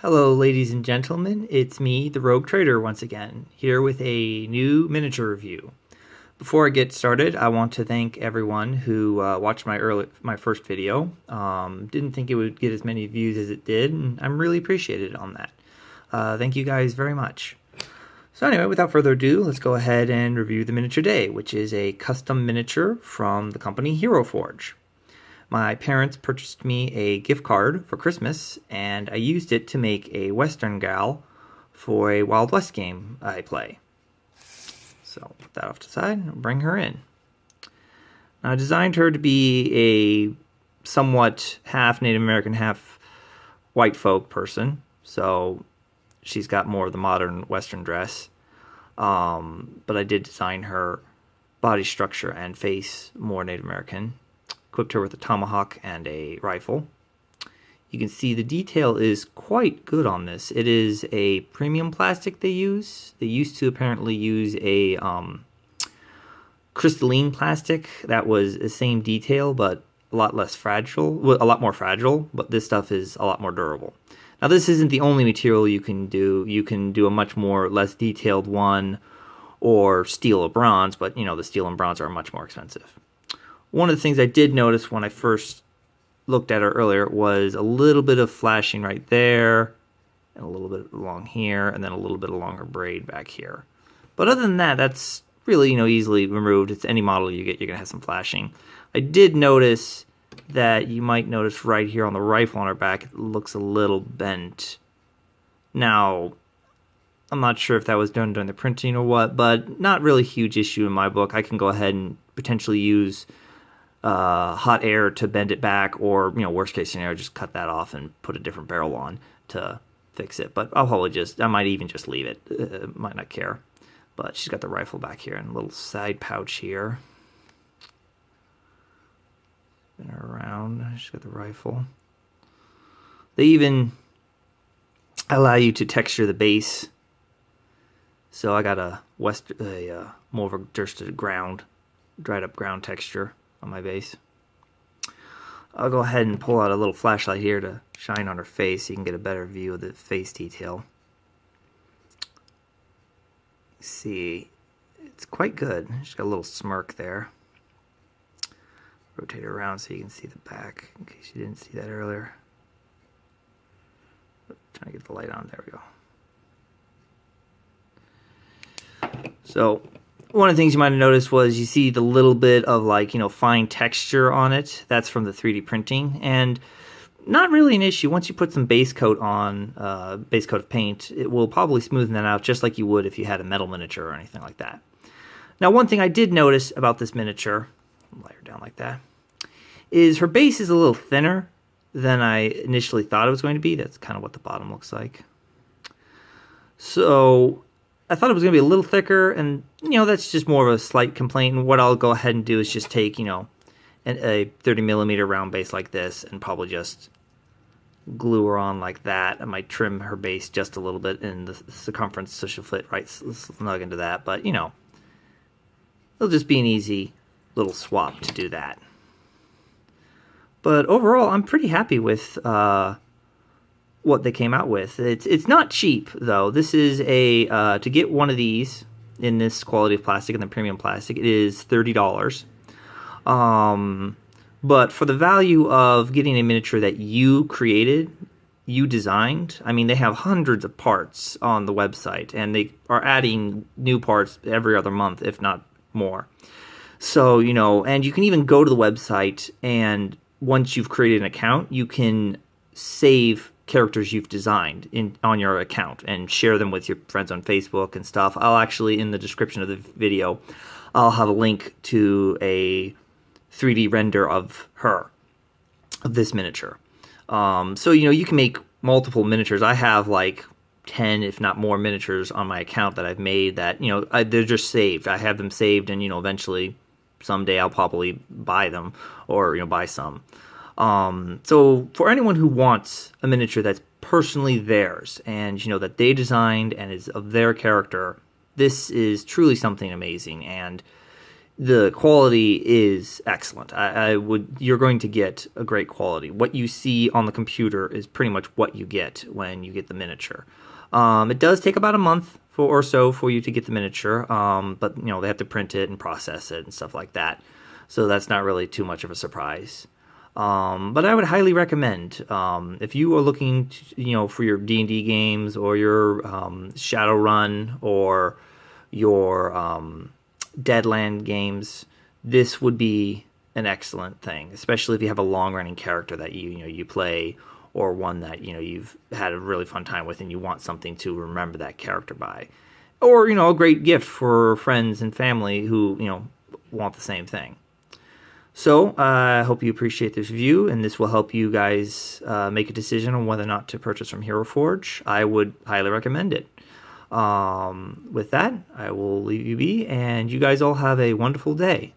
Hello, ladies and gentlemen. It's me, the Rogue Trader, once again, here with a new miniature review. Before I get started, I want to thank everyone who watched my first video. Didn't think it would get as many views as it did, and I'm really appreciated on that. Thank you guys very much. So anyway, without further ado, let's go ahead and review the miniature day, which is a custom miniature from the company Hero Forge. My parents purchased me a gift card for Christmas, and I used it to make a Western gal for a Wild West game I play. So put that off to the side and bring her in. Now, I designed her to be a somewhat half Native American, half white folk person. So she's got more of the modern Western dress. But I did design her body structure and face more Native American. Equipped her with a tomahawk and a rifle. You can see the detail is quite good on this. It is a premium plastic they use. They used to apparently use a crystalline plastic that was the same detail but a lot less fragile, well, a lot more fragile, but this stuff is a lot more durable. Now this isn't the only material you can do. You can do a much more less detailed one or steel or bronze, but you know the steel and bronze are much more expensive. One of the things I did notice when I first looked at her earlier was a little bit of flashing right there, and a little bit along here, and then a little bit along her braid back here. But other than that, that's really, easily removed. It's any model you get, you're going to have some flashing. I did notice that you might notice right here on the rifle on her back, it looks a little bent. Now, I'm not sure if that was done during the printing or what, but not really a huge issue in my book. I can go ahead and potentially use hot air to bend it back, or worst case scenario, just cut that off and put a different barrel on to fix it. But I might even just leave it. Might not care. But she's got the rifle back here and a little side pouch here. Spin her around. She's of the rifle. They even allow you to texture the base. So I got a more of a just a dried up ground texture on my base. I'll go ahead and pull out a little flashlight here to shine on her face so you can get a better view of the face detail. See, it's quite good. She's got a little smirk there. Rotate her around so you can see the back, in case you didn't see that earlier. Trying to get the light on. There we go. So one of the things you might have noticed was you see the little bit of fine texture on it. That's from the 3D printing, and not really an issue. Once you put some base coat on, base coat of paint, it will probably smoothen that out just like you would if you had a metal miniature or anything like that. Now, one thing I did notice about this miniature, lay her down like that, is her base is a little thinner than I initially thought it was going to be. That's kind of what the bottom looks like. So I thought it was going to be a little thicker, and that's just more of a slight complaint. And what I'll go ahead and do is just take a 30mm round base like this and probably just glue her on like that. I might trim her base just a little bit in the circumference so she'll fit right snug into that, but it'll just be an easy little swap to do that. But overall, I'm pretty happy with what they came out with. It's not cheap though. This is to get one of these in this quality of plastic, and the premium plastic, it is $30. But for the value of getting a miniature that you created, you designed, I mean, they have hundreds of parts on the website, and they are adding new parts every other month, if not more. So, and you can even go to the website, and once you've created an account, you can save characters you've designed on your account and share them with your friends on Facebook and stuff. I'll actually, in the description of the video, I'll have a link to a 3D render of this miniature. So, you can make multiple miniatures. I have like 10, if not more, miniatures on my account that I've made that, they're just saved. I have them saved, and, eventually someday I'll probably buy them or, buy some. So for anyone who wants a miniature that's personally theirs and, that they designed and is of their character, this is truly something amazing. And the quality is excellent. You're going to get a great quality. What you see on the computer is pretty much what you get when you get the miniature. It does take about a month or so for you to get the miniature, but they have to print it and process it and stuff like that. So that's not really too much of a surprise. But I would highly recommend, if you are looking to, for your D&D games or your Shadowrun or your Deadland games, this would be an excellent thing, especially if you have a long-running character that you play, or one that you've had a really fun time with and you want something to remember that character by, or a great gift for friends and family who want the same thing. So I hope you appreciate this review, and this will help you guys make a decision on whether or not to purchase from Hero Forge. I would highly recommend it. With that, I will leave you be, and you guys all have a wonderful day.